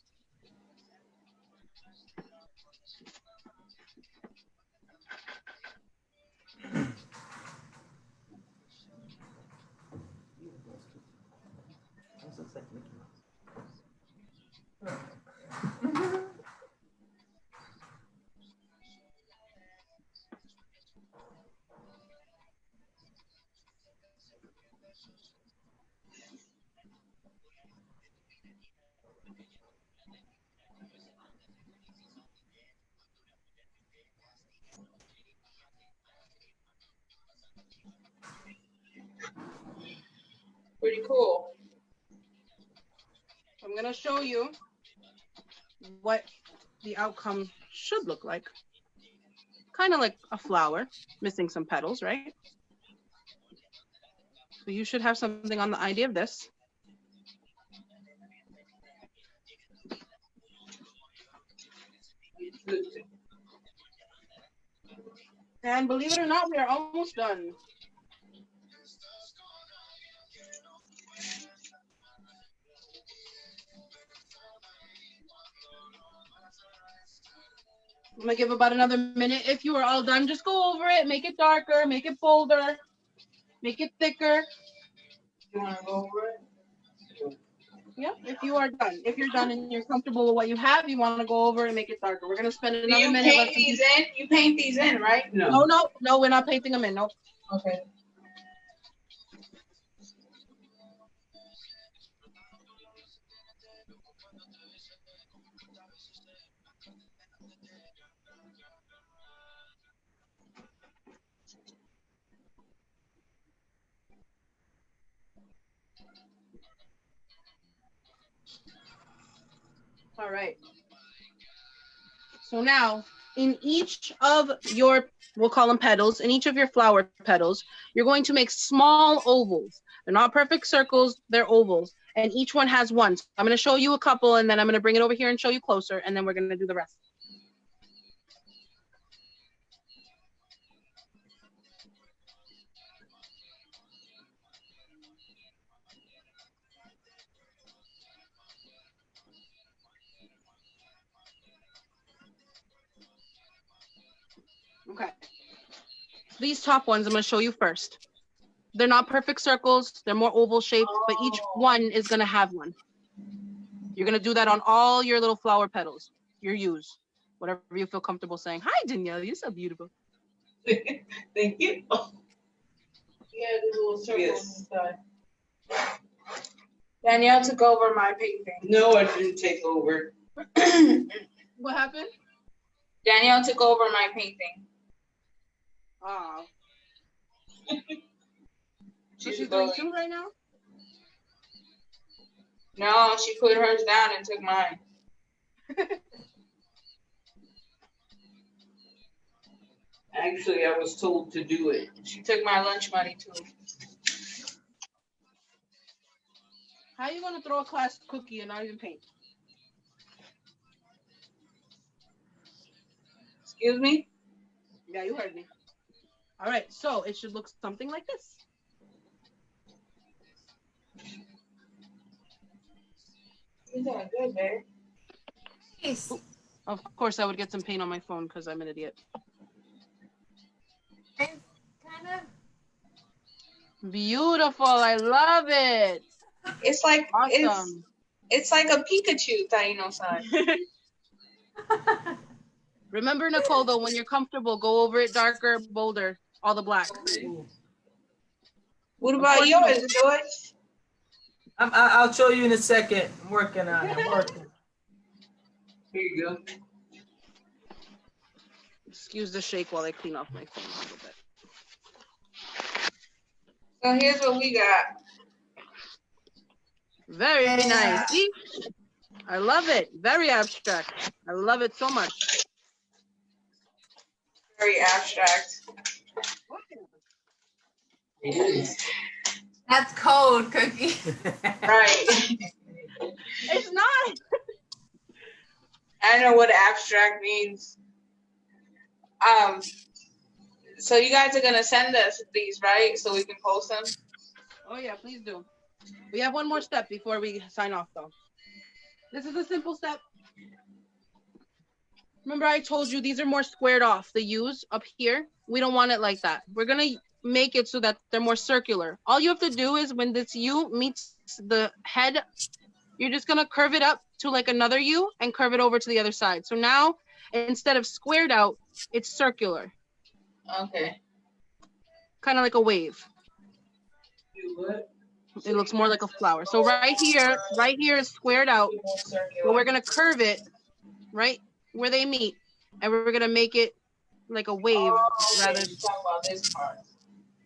Pretty cool. I'm going to show you what the outcome should look like. Kind of like a flower, missing some petals, right? So you should have something on the idea of this. And believe it or not, we are almost done. I'm gonna give about another minute. If you are all done, just go over it, make it darker, make it bolder, make it thicker. You want to go over it? Yeah, if you are done. If you're done and you're comfortable with what you have, you want to go over and make it darker. We're gonna spend another minute. You paint these in? You paint these in, right? No, we're not painting them in. Nope. Okay. All right. So now, in each of your, we'll call them petals, in each of your flower petals, you're going to make small ovals. They're not perfect circles, they're ovals. And each one has one. So I'm going to show you a couple, and then I'm going to bring it over here and show you closer, and then we're going to do the rest. Okay. These top ones I'm going to show you first. They're not perfect circles. They're more oval shaped, but each one is going to have one. You're going to do that on all your little flower petals, your U's, whatever you feel comfortable saying. Hi, Danielle. You're so beautiful. Thank you. Yeah, the little circles inside. Danielle took over my painting. No, I didn't take over. What happened? Danielle took over my painting. Oh. So She's she's bully. doing two right now? No, she put hers down and took mine. Actually, I was told to do it. She took my lunch money too. How are you going to throw a class cookie and not even paint? Excuse me? Yeah, you heard me. All right, so it should look something like this. You're doing good, babe. Nice. Of course, I would get some paint on my phone because I'm an idiot. It's kind of Beautiful. I love it. It's like Awesome. it's like a Pikachu, Taino-san. Remember, Nicole, though, when you're comfortable, go over it darker, bolder, all the black. What about yours, George? I'll show you in a second. I'm working on it. I'm working. Here you go. Excuse the shake while I clean off my phone a little bit. So here's what we got. Very nice. See? I love it. Very abstract. I love it so much. Very abstract. It is. that's code, Cookie. Right. It's not. I know what abstract means. So you guys are gonna send us these, right? So we can post them. Oh, yeah, please do. We have one more step before we sign off, though. This is a simple step. Remember I told you these are more squared off, the U's up here. We don't want it like that. We're going to make it so that they're more circular. All you have to do is when this U meets the head, you're just going to curve it up to like another U and curve it over to the other side. So now, instead of squared out, it's circular. Okay. Kind of like a wave. It looks more like a flower. So right here is squared out, but we're going to curve it right where they meet, and we're going to make it like a wave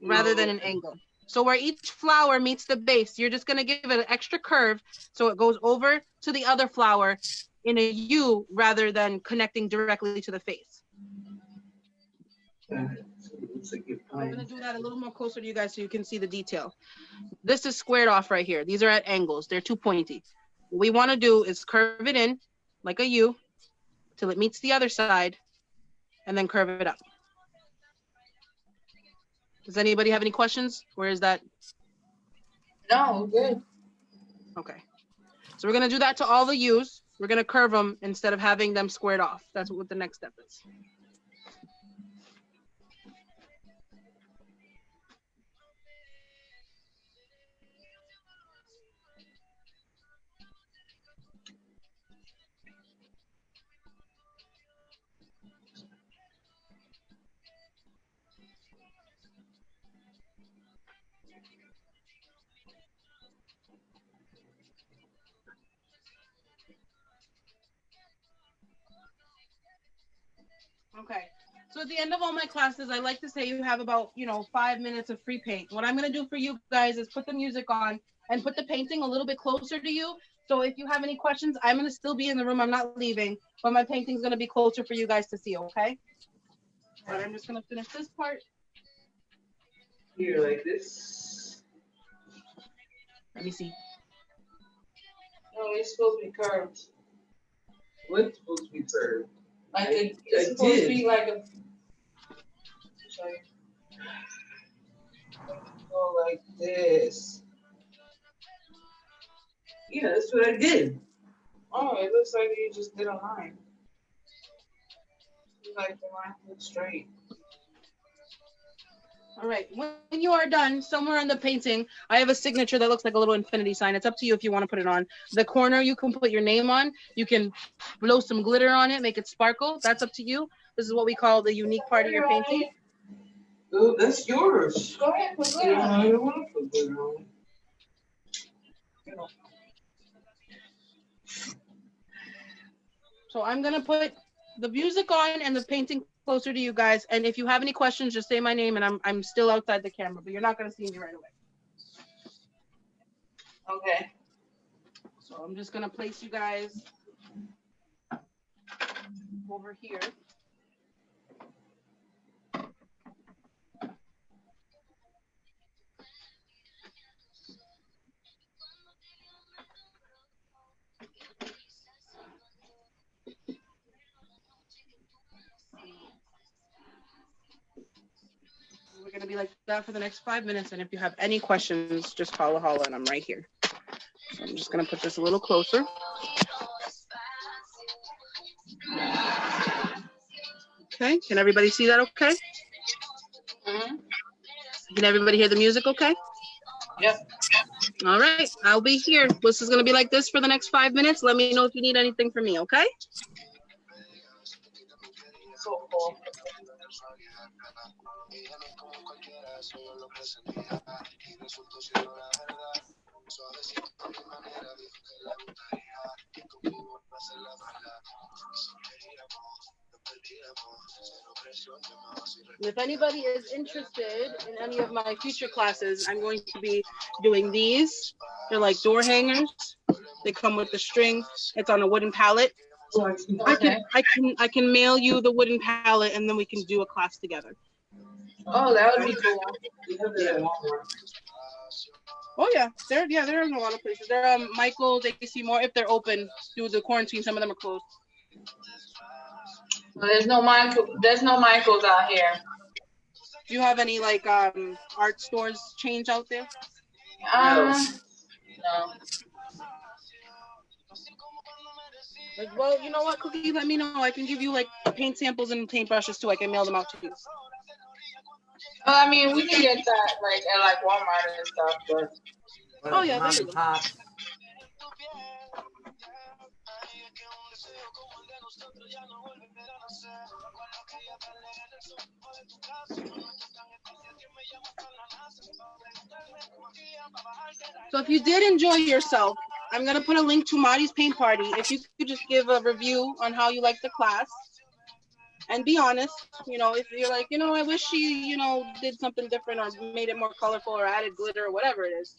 rather than an angle. So where each flower meets the base, you're just going to give it an extra curve so it goes over to the other flower in a U rather than connecting directly to the face. I'm going to do that a little more closer to you guys so you can see the detail. This is squared off right here. These are at angles. They're too pointy. What we want to do is curve it in like a U till it meets the other side and then curve it up. Does anybody have any questions? Or is that? No, good. Okay. So we're going to do that to all the U's. We're going to curve them instead of having them squared off. That's what the next step is. Okay. So at the end of all my classes, I like to say you have about, 5 minutes of free paint. What I'm going to do for you guys is put the music on and put the painting a little bit closer to you. So if you have any questions, I'm going to still be in the room. I'm not leaving, but my painting's going to be closer for you guys to see, okay? All right, I'm just going to finish this part. Here, like this. Let me see. No, it's supposed to be curved. What's supposed to be curved? Like it's I supposed to did. be like a. Show you. Go like this. Yeah, that's what I did. Oh, it looks like you just did a line. Like the line looks straight. All right, when you are done, somewhere on the painting, I have a signature that looks like a little infinity sign. It's up to you if you want to put it on. The corner you can put your name on. You can blow some glitter on it, make it sparkle. That's up to you. This is what we call the unique part of your painting. Oh, that's yours. Go ahead, put glitter on I it. don't want to put glitter on. So I'm gonna put the music on and the painting closer to you guys. And if you have any questions, just say my name, and I'm still outside the camera, but you're not gonna see me right away. Okay. So I'm just gonna place you guys over here. We're gonna be like that for the next 5 minutes, and if you have any questions, just holla and I'm right here. So I'm just gonna put this a little closer. Okay, can everybody see that okay? Mm-hmm. Can everybody hear the music okay? Yep. All right, I'll be here. This is gonna be like this for the next 5 minutes. Let me know if you need anything from me, okay? So cool. If anybody is interested in any of my future classes, I'm going to be doing these. They're like door hangers. They come with the string. It's on a wooden pallet. Okay. I can mail you the wooden pallet, and then we can do a class together. Oh, that would be cool. Oh yeah, there are a lot of places. There are Michael's, AC Moore, if they're open due to the quarantine. Some of them are closed. Well, there's no Michaels out here. Do you have any like art stores change out there? No. Well, you know what, Cookie? Let me know. I can give you like paint samples and paintbrushes too. I can mail them out to you. I mean, we can get that like at like Walmart and stuff, but Oh yeah, mom there you and go. pop. So if you did enjoy yourself, I'm gonna put a link to Mari's paint party. If you could just give a review on how you like the class, and be honest. You know, if you're like, you know, I wish she, you know, did something different or made it more colorful or added glitter or whatever it is.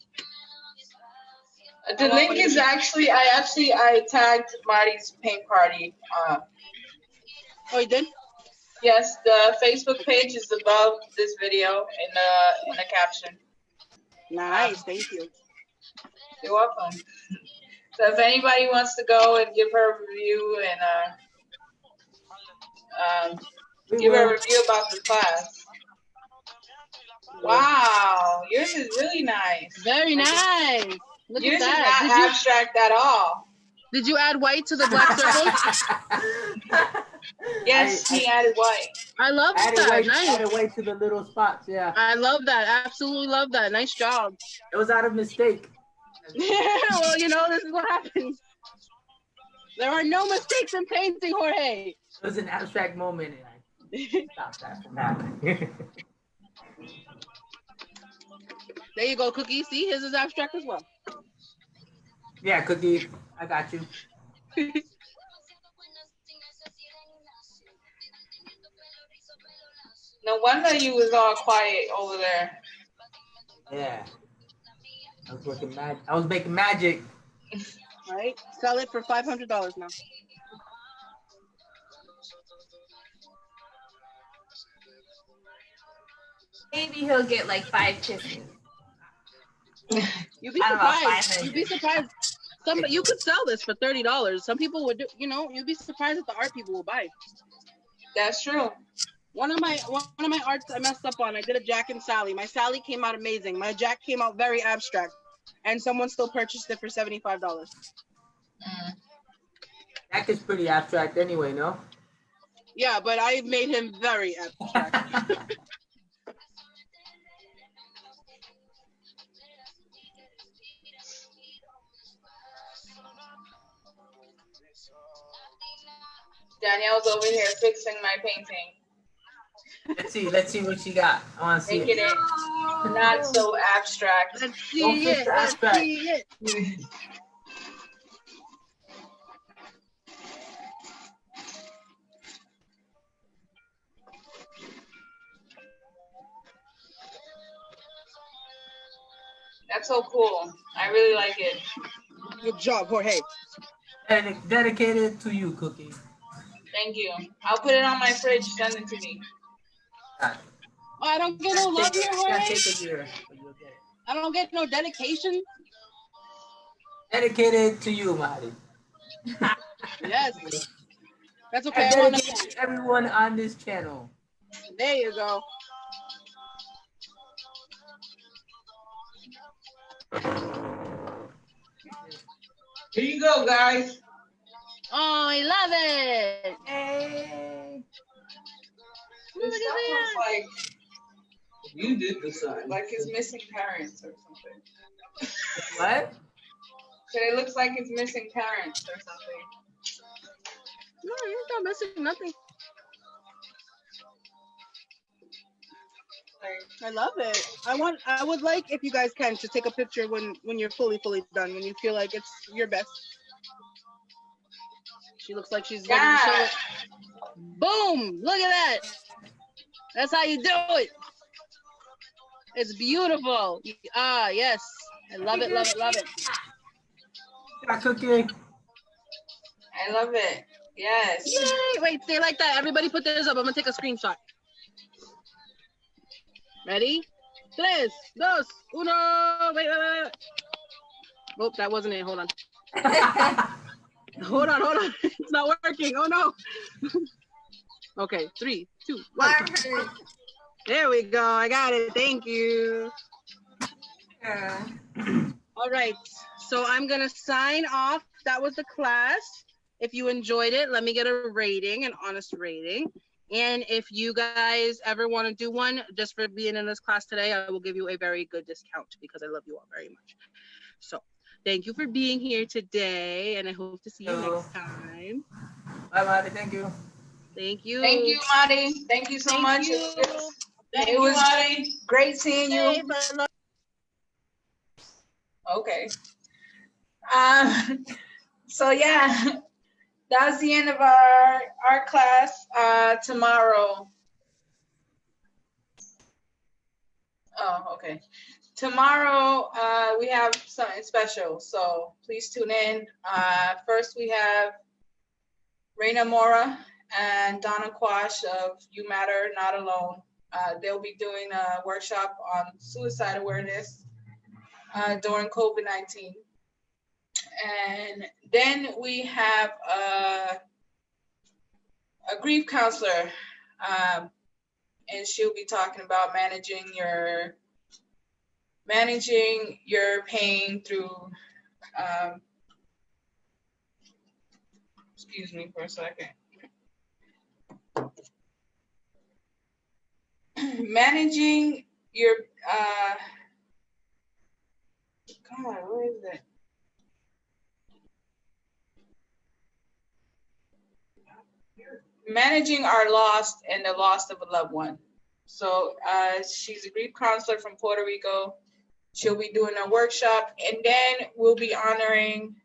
the link is actually I tagged Marty's paint party. Oh, you did? Yes, the Facebook page is above this video in the caption. Nice, thank you. You're welcome. So if anybody wants to go and give her a review and give her a review about the class. Wow, yours is really nice. Very nice. Look Yours at is that. not abstract at all. Did you add white to the black circles? Yes, he added white. I love that. Nice. Added white to the little spots, yeah. I love that. Absolutely love that. Nice job. It was out of mistake. Well, you know, this is what happens. There are no mistakes in painting, Jorge. It was an abstract moment, and I stopped that from happening. There you go, Cookie. See, his is abstract as well. Yeah, Cookie, I got you. No wonder you was all quiet over there. Yeah. I was working magic. I was making magic. Right? Sell it for $500 now. Maybe he'll get like 5 kisses. You'd be surprised. You'd be surprised. You could sell this for $30. Some people would do, you know, you'd be surprised that the art people will buy. That's true. One of my arts I messed up on. I did a Jack and Sally. My Sally came out amazing. My Jack came out very abstract, and someone still purchased it for $75. Jack is pretty abstract anyway, no? Yeah, but I made him very abstract. Danielle's over here fixing my painting. Let's see what she got. I want to see Making it not so abstract. Let's see it. Let's see it. That's so cool. I really like it. Good job, Jorge. Dedicated to you, Cookie. Thank you. I'll put it on my fridge. Send it to me. Oh, I don't get no love here, Jorge. Take a year, but you'll get it. I don't get no dedication. Dedicated to you, Mari. Yes. That's okay. I dedicate to everyone on this channel. There you go. Here you go, guys. Oh, I love it. Hey. This stuff looks like You did the sign. like it's missing parents or something. What? So it looks like it's missing parents or something. No, you're not missing nothing. I love it. I would like, if you guys can, to take a picture when you're fully done, when you feel like it's your best. She looks like she's ready to show it. Boom! Look at that. That's how you do it. It's beautiful. Ah, yes. I love it, love it, love it. Yeah, Cookie. I love it. Yes. Yay! Wait, stay like that. Everybody put this up. I'm gonna take a screenshot. Ready? 3, 2, 1. Wait. Oh, that wasn't it. Hold on. Hold on. It's not working. Oh no. Okay, 3, 2, 1. There we go. I got it. Thank you. Yeah. All right. So I'm gonna sign off. That was the class. If you enjoyed it, let me get a rating, an honest rating. And if you guys ever want to do one just for being in this class today, I will give you a very good discount because I love you all very much. So thank you for being here today, and I hope to see you next time. Bye, Mari. Thank you. Thank you. Thank you, Mari. Thank you so much. It was great seeing you. Okay. So yeah, that's the end of our class. Tomorrow. Oh, okay. Tomorrow we have something special, so please tune in. First we have Reina Mora and Donna Quash of You Matter, Not Alone. They'll be doing a workshop on suicide awareness during COVID-19. And then we have a grief counselor, and she'll be talking about managing your pain through, excuse me for a second. Managing your, God, where is it? Managing our loss and the loss of a loved one. So she's a grief counselor from Puerto Rico. She'll be doing a workshop, and then we'll be honoring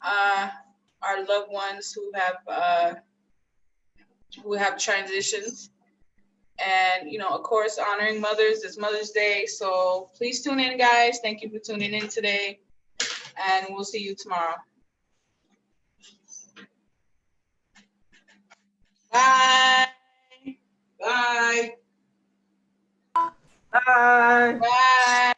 our loved ones who have transitions. And, you know, of course, honoring mothers. It's Mother's Day. So please tune in, guys. Thank you for tuning in today. And we'll see you tomorrow. Bye. Bye. Bye. Bye.